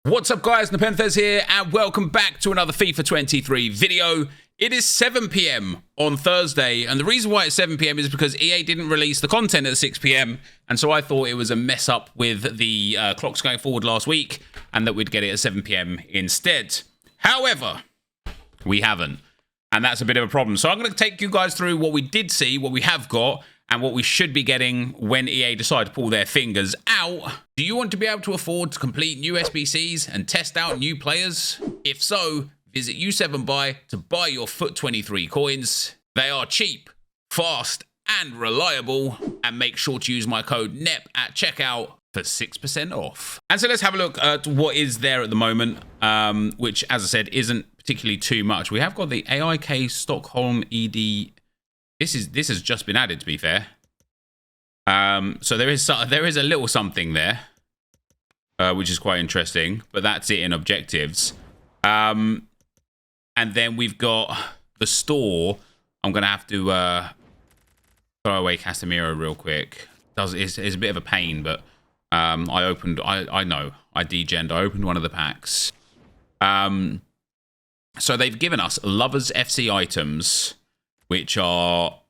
What's up guys, NepentheZ here and welcome back to another FIFA 23 video. It is 7 PM on Thursday, and the reason why it's 7 PM is because EA didn't release the content at 6 PM, and so I thought it was a mess up with the clocks going forward last week and that we'd get it at 7 PM instead. However, we haven't, and that's a bit of a problem. So I'm going to take you guys through what we did see, what we have got, and what we should be getting when EA decide to pull their fingers out. Do you want to be able to afford to complete new SBCs and test out new players? If so, visit U7Buy to buy your FUT23 coins. They are cheap, fast, and reliable. And make sure to use my code NEP at checkout for 6% off. And so let's have a look at what is there at the moment, which, as I said, isn't particularly too much. We have got the AIK Stockholm ED. This has just been added, to be fair. So there is a little something there, which is quite interesting. But that's it in objectives. And then we've got the store. I'm gonna have to throw away Casemiro real quick. It's a bit of a pain, but I know I degened. I opened one of the packs. So they've given us Lovers FC items, which are,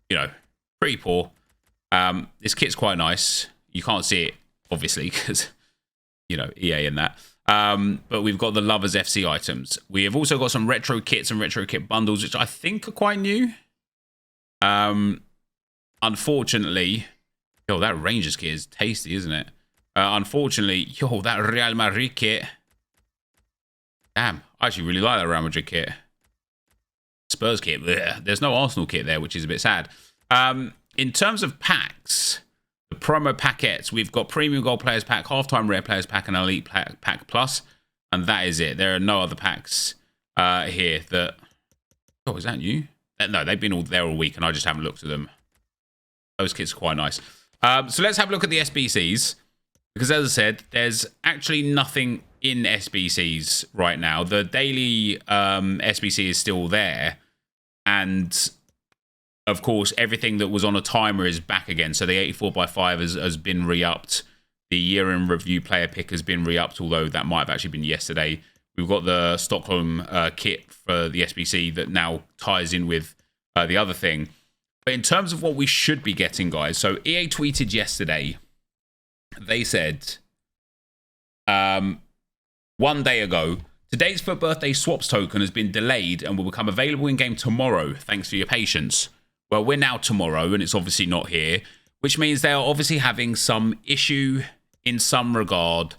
you know, pretty poor. This kit's quite nice. You can't see it, obviously, because, you know, EA and that. But we've got the Lovers FC items. We have also got some retro kits and retro kit bundles, which I think are quite new. Unfortunately, yo, that Rangers kit is tasty, isn't it? Unfortunately, yo, that Real Madrid kit. Damn, I actually really like that Real Madrid kit. Spurs kit, bleh. There's no Arsenal kit there, which is a bit sad. In terms of packs, the promo packets, we've got Premium Gold Players Pack, Halftime Rare Players Pack, and Elite Pack Plus, and that is it. There are no other packs here that... Oh, is that new? No, they've been all there all week, and I just haven't looked at them. Those kits are quite nice. So let's have a look at the SBCs, because as I said, there's actually nothing in SBCs right now. The daily SBC is still there, and of course everything that was on a timer is back again. So the 84x5 has been re-upped. The year in review player pick has been re-upped, although that might have actually been yesterday. We've got the Stockholm kit for the SBC that now ties in with the other thing. But in terms of what we should be getting, guys, so EA tweeted yesterday, they said 1 day ago, today's FUT birthday swaps token has been delayed and will become available in game tomorrow. Thanks for your patience. Well, we're now tomorrow and it's obviously not here, which means they are obviously having some issue in some regard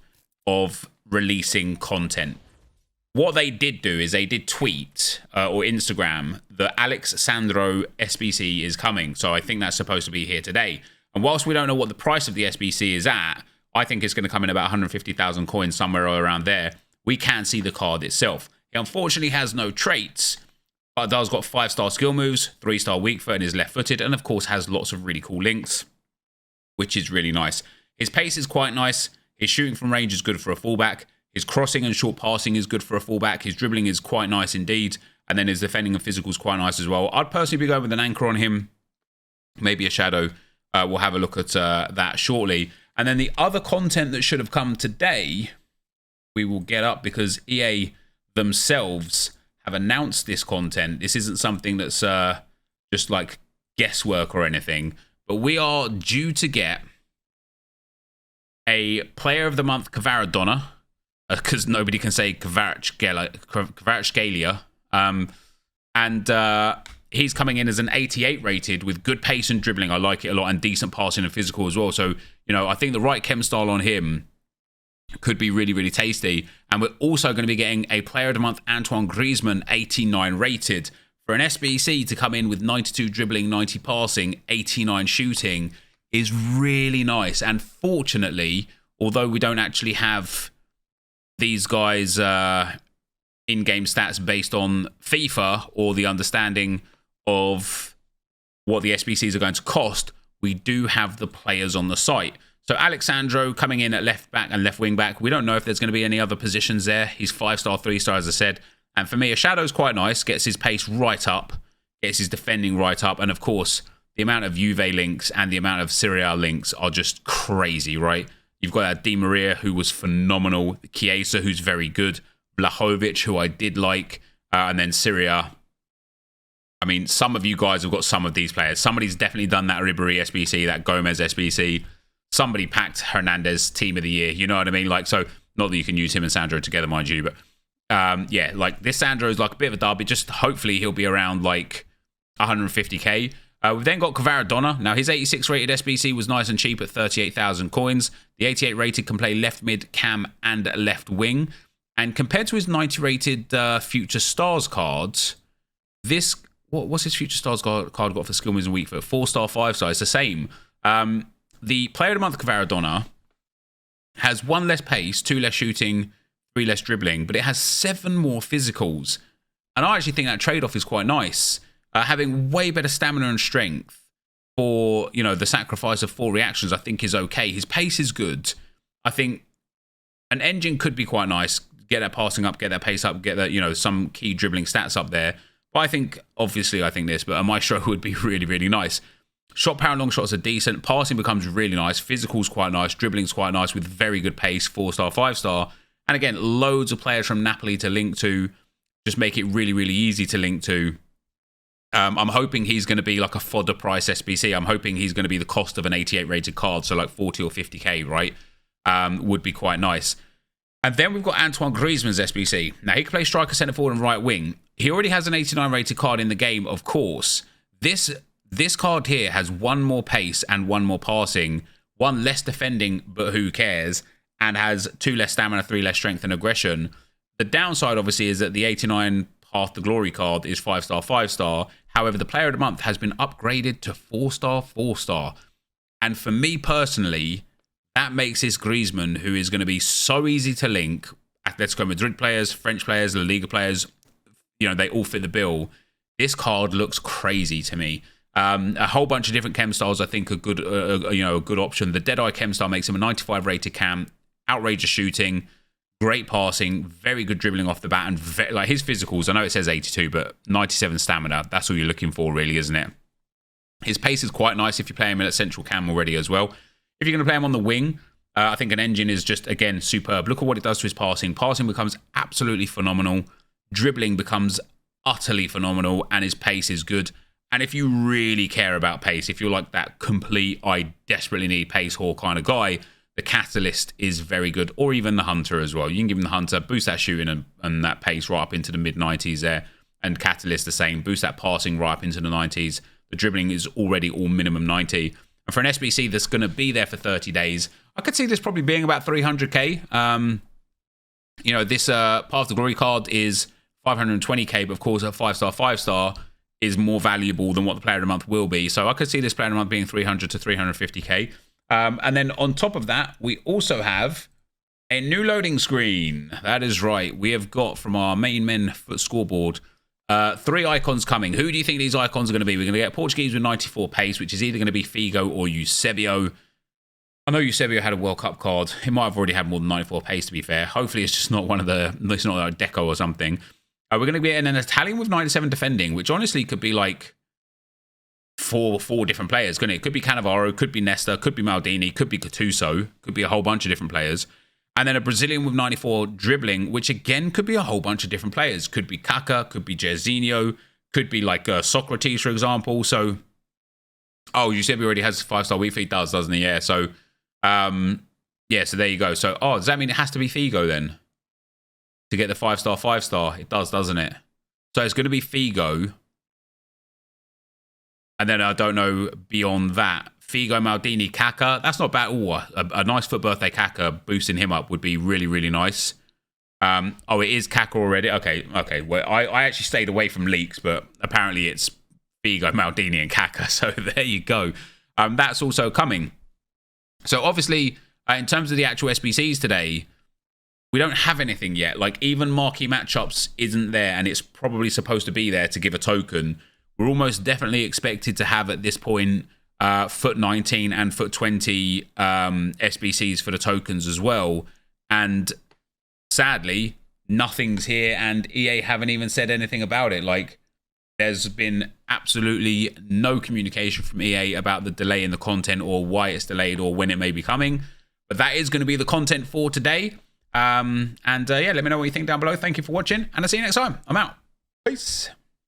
of releasing content. What they did do is they did tweet or Instagram that Alex Sandro SBC is coming. So I think that's supposed to be here today. And whilst we don't know what the price of the SBC is at, I think it's going to come in about 150,000 coins, somewhere around there. We can see the card itself. He unfortunately has no traits, but does got 5-star skill moves, 3-star weak foot, and is left-footed, and of course has lots of really cool links, which is really nice. His pace is quite nice. His shooting from range is good for a fullback. His crossing and short passing is good for a fullback. His dribbling is quite nice indeed. And then his defending and physical is quite nice as well. I'd personally be going with an anchor on him, maybe a shadow. We'll have a look at that shortly. And then the other content that should have come today, we will get up because EA themselves have announced this content. This isn't something that's just like guesswork or anything, but we are due to get a Player of the Month Kvaradonna, because nobody can say Kvaratskhelia. And he's coming in as an 88 rated with good pace and dribbling. I like it a lot, and decent passing and physical as well. So, you know, I think the right chem style on him could be really, really tasty. And we're also going to be getting a Player of the Month Antoine Griezmann 89 rated. For an SBC to come in with 92 dribbling, 90 passing, 89 shooting is really nice. And fortunately, although we don't actually have these guys in-game stats based on FIFA or the understanding of what the SBCs are going to cost, we do have the players on the site. So Alexandro coming in at left back and left wing back. We don't know if there's going to be any other positions there. He's 5-star, 3-star, as I said. And for me, a shadow's quite nice. Gets his pace right up. Gets his defending right up. And of course, the amount of Juve links and the amount of Serie A links are just crazy, right? You've got that Di Maria, who was phenomenal. Chiesa, who's very good. Blahovic, who I did like. And then Syria. I mean, some of you guys have got some of these players. Somebody's definitely done that Ribery SBC, that Gomez SBC. Somebody packed Hernandez Team of the Year. You know what I mean? Like, so, not that you can use him and Sandro together, mind you, but yeah, like this Sandro is like a bit of a derby. Just hopefully he'll be around like 150k. We've then got Kvaradona. Now, his 86 rated SBC was nice and cheap at 38,000 coins. The 88 rated can play left mid, cam, and left wing. And compared to his 90 rated Future Stars cards, this, what's his Future Stars card got for skill moves and weak foot? 4-star, 5-star. It's the same. The Player of the Month Kvaradona has 1 less pace, 2 less shooting, 3 less dribbling, but it has 7 more physicals. And I actually think that trade-off is quite nice. Having way better stamina and strength for, you know, the sacrifice of 4 reactions, I think is okay. His pace is good. I think an engine could be quite nice. Get that passing up, get that pace up, get that, you know, some key dribbling stats up there. But I think, obviously, I think this, but a Maestro would be really, really nice. Shot power and long shots are decent. Passing becomes really nice. Physical's quite nice. Dribbling's quite nice with very good pace, 4-star, 5-star. And again, loads of players from Napoli to link to. Just make it really, really easy to link to. I'm hoping he's going to be like a fodder price SBC. I'm hoping he's going to be the cost of an 88 rated card, so like 40 or 50k, right? Would be quite nice. And then we've got Antoine Griezmann's SBC. Now, he can play striker, centre forward, and right wing. He already has an 89 rated card in the game, of course. This card here has 1 more pace and 1 more passing, 1 less defending, but who cares, and has 2 less stamina, 3 less strength and aggression. The downside, obviously, is that the 89 Path to Glory card is 5-star, 5-star. However, the Player of the Month has been upgraded to 4-star, 4-star. And for me personally, that makes this Griezmann, who is going to be so easy to link. Atletico Madrid players, French players, La Liga players, you know, they all fit the bill. This card looks crazy to me. A whole bunch of different chem styles I think are good, you know, a good option. The Deadeye chem style makes him a 95 rated cam, outrageous shooting, great passing, very good dribbling off the bat, and like his physicals, I know it says 82, but 97 stamina, that's all you're looking for really, isn't it? His pace is quite nice if you play him in a central cam already as well. If you're going to play him on the wing, I think an engine is just, again, superb. Look at what it does to his passing. Passing becomes absolutely phenomenal. Dribbling becomes utterly phenomenal, and his pace is good. And if you really care about pace, if you're like that complete, I desperately need pace whore kind of guy, the Catalyst is very good, or even the Hunter as well. You can give him the Hunter, boost that shooting and that pace right up into the mid-90s there, and Catalyst the same, boost that passing right up into the 90s. The dribbling is already all minimum 90. And for an SBC that's going to be there for 30 days, I could see this probably being about 300k. You know, this Path to Glory card is 520k, but of course a 5-star, 5-star is more valuable than what the Player of the Month will be. So I could see this Player of the Month being 300 to 350k. And then on top of that, we also have a new loading screen. That is right. We have got from our main men scoreboard 3 icons coming. Who do you think these icons are going to be? We're going to get Portuguese with 94 pace, which is either going to be Figo or Eusebio. I know Eusebio had a World Cup card. He might have already had more than 94 pace, to be fair. Hopefully it's just not one of the, it's not a Deco or something. We're going to be in an Italian with 97 defending, which honestly could be like four different players, couldn't it? It could be Cannavaro, could be Nesta, could be Maldini, could be Gattuso, could be a whole bunch of different players. And then a Brazilian with 94 dribbling, which again could be a whole bunch of different players. Could be Kaká, could be Jairzinho, could be like Socrates, for example. So, oh, you said he already has 5-star weak feet, doesn't he? Yeah, so, yeah, so there you go. So, oh, does that mean it has to be Figo then? To get the 5-star, 5-star? It does, doesn't it? So it's going to be Figo. And then I don't know beyond that. Figo, Maldini, Kaká. That's not bad. Ooh, a nice foot birthday Kaká boosting him up would be really, really nice. Oh, it is Kaká already. Okay. Well, I actually stayed away from leaks, but apparently it's Figo, Maldini, and Kaká. So there you go. That's also coming. So obviously, in terms of the actual SBCs today, we don't have anything yet. Like even marquee matchups isn't there, and it's probably supposed to be there to give a token. We're almost definitely expected to have at this point foot 19 and foot 20 SBCs for the tokens as well. And sadly, nothing's here, and EA haven't even said anything about it. Like, there's been absolutely no communication from EA about the delay in the content or why it's delayed or when it may be coming. But that is going to be the content for today. Yeah, let me know what you think down below. Thank you for watching, and I'll see you next time. I'm out. Peace.